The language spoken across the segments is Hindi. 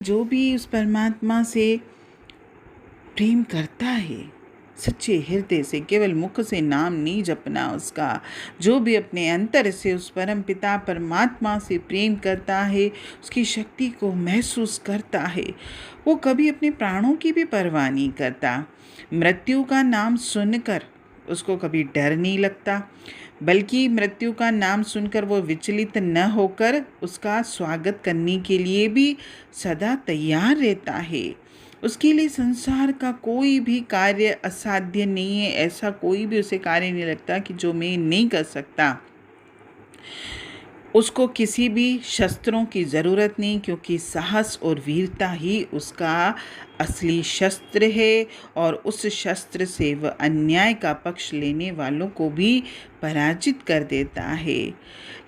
जो भी उस परमात्मा से प्रेम करता है सच्चे हृदय से, केवल मुख से नाम नहीं जपना उसका, जो भी अपने अंतर से उस परम पिता परमात्मा से प्रेम करता है, उसकी शक्ति को महसूस करता है, वो कभी अपने प्राणों की भी परवाह नहीं करता। मृत्यु का नाम सुनकर उसको कभी डर नहीं लगता, बल्कि मृत्यु का नाम सुनकर वो विचलित न होकर उसका स्वागत करने के लिए भी सदा तैयार रहता है। उसके लिए संसार का कोई भी कार्य असाध्य नहीं है, ऐसा कोई भी उसे कार्य नहीं लगता कि जो मैं नहीं कर सकता। उसको किसी भी शस्त्रों की ज़रूरत नहीं, क्योंकि साहस और वीरता ही उसका असली शस्त्र है, और उस शस्त्र से वह अन्याय का पक्ष लेने वालों को भी पराजित कर देता है।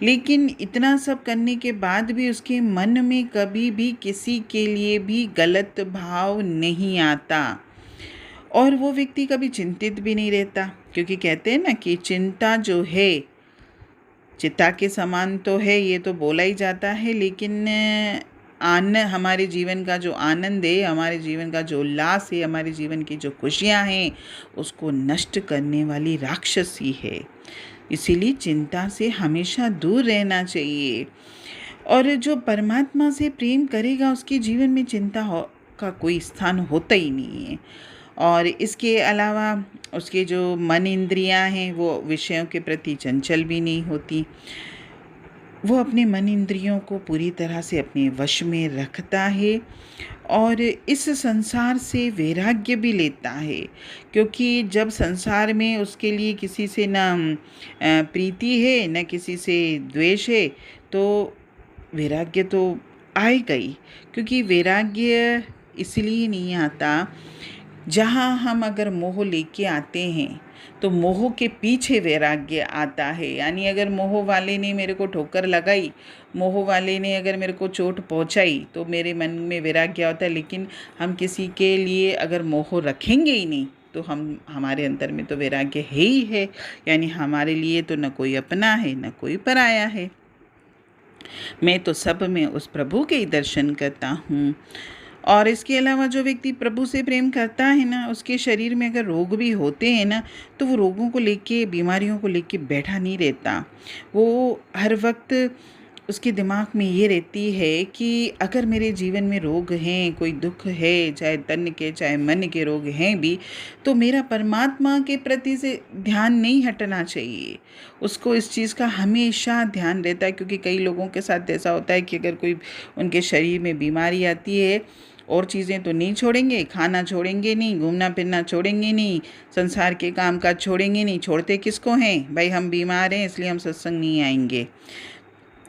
लेकिन इतना सब करने के बाद भी उसके मन में कभी भी किसी के लिए भी गलत भाव नहीं आता, और वो व्यक्ति कभी चिंतित भी नहीं रहता, क्योंकि कहते हैं ना कि चिंता जो है चिता के समान तो है, ये तो बोला ही जाता है, लेकिन हमारे जीवन का जो आनंद है, हमारे जीवन का जो उल्लास है, हमारे जीवन की जो खुशियाँ हैं, उसको नष्ट करने वाली राक्षसी है। इसीलिए चिंता से हमेशा दूर रहना चाहिए, और जो परमात्मा से प्रेम करेगा उसके जीवन में चिंता का कोई स्थान होता ही नहीं है। और इसके अलावा उसके जो मन इंद्रियां हैं वो विषयों के प्रति चंचल भी नहीं होती। वो अपने मन इंद्रियों को पूरी तरह से अपने वश में रखता है, और इस संसार से वैराग्य भी लेता है, क्योंकि जब संसार में उसके लिए किसी से न प्रीति है न किसी से द्वेष है, तो वैराग्य तो आएगा ही। क्योंकि वैराग्य इसलिए नहीं आता, जहाँ हम अगर मोह लेके आते हैं तो मोह के पीछे वैराग्य आता है। यानी अगर मोह वाले ने मेरे को ठोकर लगाई, मोह वाले ने अगर मेरे को चोट पहुँचाई, तो मेरे मन में वैराग्य होता है। लेकिन हम किसी के लिए अगर मोह रखेंगे ही नहीं, तो हमारे अंदर में तो वैराग्य है ही है। यानी हमारे लिए तो न कोई अपना है न कोई पराया है। मैं तो सब में उस प्रभु के ही दर्शन करता हूँ। और इसके अलावा जो व्यक्ति प्रभु से प्रेम करता है ना, उसके शरीर में अगर रोग भी होते हैं ना, तो वो रोगों को लेके, बीमारियों को लेके बैठा नहीं रहता। वो हर वक्त उसके दिमाग में ये रहती है कि अगर मेरे जीवन में रोग हैं, कोई दुख है, चाहे तन के चाहे मन के रोग हैं भी, तो मेरा परमात्मा के प्रति से ध्यान नहीं हटना चाहिए। उसको इस चीज़ का हमेशा ध्यान रहता है, क्योंकि कई लोगों के साथ ऐसा होता है कि अगर कोई उनके शरीर में बीमारी आती है, और चीज़ें तो नहीं छोड़ेंगे, खाना छोड़ेंगे नहीं, घूमना फिरना छोड़ेंगे नहीं, संसार के काम काज छोड़ेंगे नहीं, छोड़ते किसको हैं भाई? हम बीमार हैं इसलिए हम सत्संग नहीं आएंगे।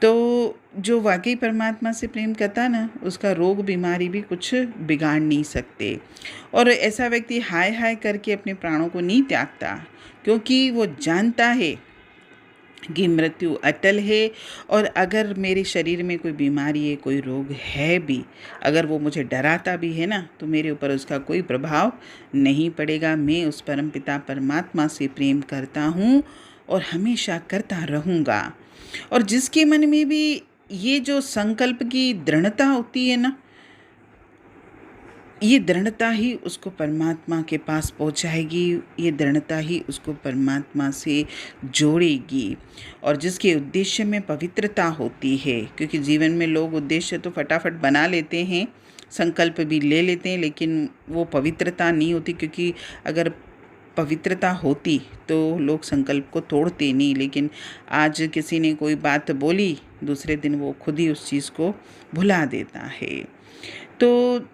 तो जो वाकई परमात्मा से प्रेम करता ना, उसका रोग बीमारी भी कुछ बिगाड़ नहीं सकते। और ऐसा व्यक्ति हाय हाय करके अपने प्राणों को नहीं त्यागता, क्योंकि वो जानता है कि मृत्यु अटल है, और अगर मेरे शरीर में कोई बीमारी है, कोई रोग है भी, अगर वो मुझे डराता भी है ना, तो मेरे ऊपर उसका कोई प्रभाव नहीं पड़ेगा। मैं उस परमपिता परमात्मा से प्रेम करता हूँ और हमेशा करता रहूँगा। और जिसके मन में भी ये जो संकल्प की दृढ़ता होती है ना, ये दृढ़ता ही उसको परमात्मा के पास पहुंचाएगी, ये दृढ़ता ही उसको परमात्मा से जोड़ेगी। और जिसके उद्देश्य में पवित्रता होती है, क्योंकि जीवन में लोग उद्देश्य तो फटाफट बना लेते हैं, संकल्प भी ले लेते हैं, लेकिन वो पवित्रता नहीं होती। क्योंकि अगर पवित्रता होती तो लोग संकल्प को तोड़ते नहीं, लेकिन आज किसी ने कोई बात बोली, दूसरे दिन वो खुद ही उस चीज़ को भुला देता है। तो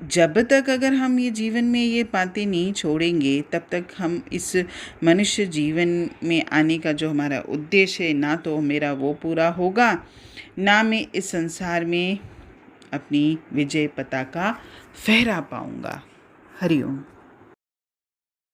जब तक अगर हम ये जीवन में ये बातें नहीं छोड़ेंगे, तब तक हम इस मनुष्य जीवन में आने का जो हमारा उद्देश्य है, ना तो मेरा वो पूरा होगा, ना मैं इस संसार में अपनी विजय पताका फहरा पाऊँगा। हरि ओम।